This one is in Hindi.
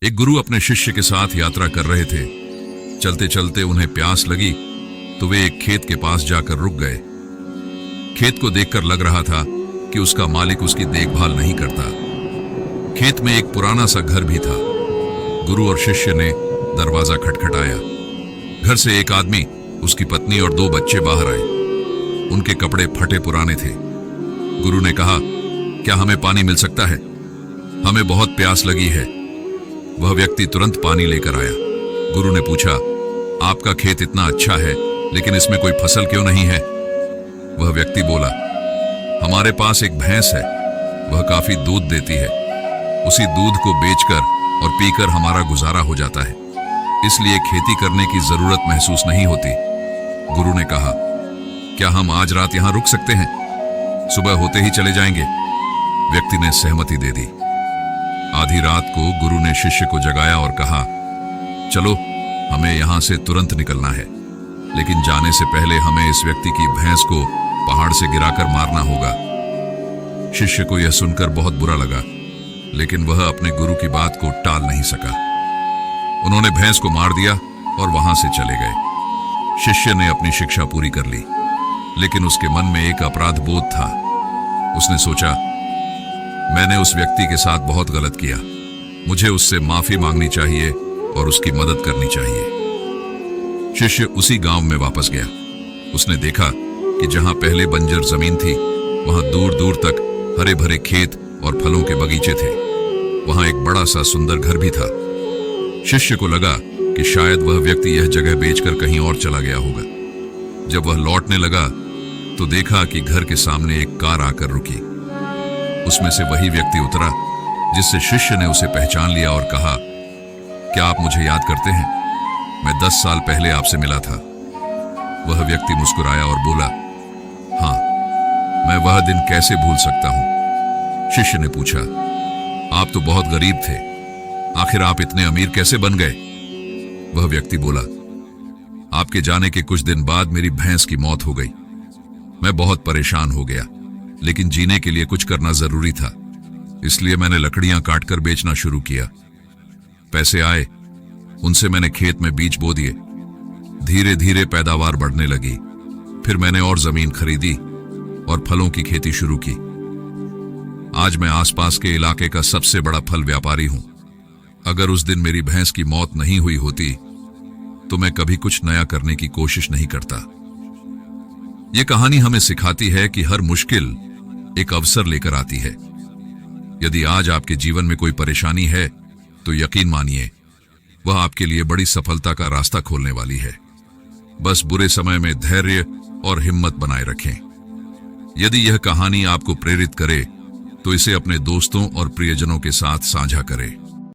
एक गुरु अपने शिष्य के साथ यात्रा कर रहे थे। चलते चलते उन्हें प्यास लगी तो वे एक खेत के पास जाकर रुक गए। खेत को देखकर लग रहा था कि उसका मालिक उसकी देखभाल नहीं करता। खेत में एक पुराना सा घर भी था। गुरु और शिष्य ने दरवाजा खटखटाया। घर से एक आदमी, उसकी पत्नी और 2 बच्चे बाहर आए। उनके कपड़े फटे पुराने थे। गुरु ने कहा, क्या हमें पानी मिल सकता है? हमें बहुत प्यास लगी है। वह व्यक्ति तुरंत पानी लेकर आया। गुरु ने पूछा, आपका खेत इतना अच्छा है लेकिन इसमें कोई फसल क्यों नहीं है? वह व्यक्ति बोला, हमारे पास एक भैंस है, वह काफी दूध देती है। उसी दूध को बेचकर और पीकर हमारा गुजारा हो जाता है, इसलिए खेती करने की जरूरत महसूस नहीं होती। गुरु ने कहा, क्या हम आज रात यहां रुक सकते हैं? सुबह होते ही चले जाएंगे। व्यक्ति ने सहमति दे दी। आधी रात को गुरु ने शिष्य को जगाया और कहा, चलो हमें यहां से तुरंत निकलना है, लेकिन जाने से पहले हमें इस व्यक्ति की भैंस को पहाड़ से गिराकर मारना होगा। शिष्य को यह सुनकर बहुत बुरा लगा, लेकिन वह अपने गुरु की बात को टाल नहीं सका। उन्होंने भैंस को मार दिया और वहां से चले गए। शिष्य ने अपनी शिक्षा पूरी कर ली, लेकिन उसके मन में एक अपराध बोध था। उसने सोचा, मैंने उस व्यक्ति के साथ बहुत गलत किया, मुझे उससे माफी मांगनी चाहिए और उसकी मदद करनी चाहिए। शिष्य उसी गांव में वापस गया। उसने देखा कि जहां पहले बंजर जमीन थी, वहां दूर दूर तक हरे भरे खेत और फलों के बगीचे थे। वहां एक बड़ा सा सुंदर घर भी था। शिष्य को लगा कि शायद वह व्यक्ति यह जगह बेचकर कहीं और चला गया होगा। जब वह लौटने लगा तो देखा कि घर के सामने एक कार आकर रुकी। उसमें से वही व्यक्ति उतरा जिससे शिष्य ने उसे पहचान लिया और कहा, क्या आप मुझे याद करते हैं? मैं 10 साल पहले आपसे मिला था। वह व्यक्ति मुस्कुराया और बोला, हाँ, मैं वह दिन कैसे भूल सकता हूं। शिष्य ने पूछा, आप तो बहुत गरीब थे, आखिर आप इतने अमीर कैसे बन गए? वह व्यक्ति बोला, आपके जाने के कुछ दिन बाद मेरी भैंस की मौत हो गई। मैं बहुत परेशान हो गया, लेकिन जीने के लिए कुछ करना जरूरी था, इसलिए मैंने लकड़ियां काटकर बेचना शुरू किया। पैसे आए, उनसे मैंने खेत में बीज बो दिए। धीरे धीरे पैदावार बढ़ने लगी। फिर मैंने और जमीन खरीदी और फलों की खेती शुरू की। आज मैं आसपास के इलाके का सबसे बड़ा फल व्यापारी हूं। अगर उस दिन मेरी भैंस की मौत नहीं हुई होती तो मैं कभी कुछ नया करने की कोशिश नहीं करता। यह कहानी हमें सिखाती है कि हर मुश्किल एक अवसर लेकर आती है। यदि आज आपके जीवन में कोई परेशानी है तो यकीन मानिए वह आपके लिए बड़ी सफलता का रास्ता खोलने वाली है। बस बुरे समय में धैर्य और हिम्मत बनाए रखें। यदि यह कहानी आपको प्रेरित करे तो इसे अपने दोस्तों और प्रियजनों के साथ साझा करें।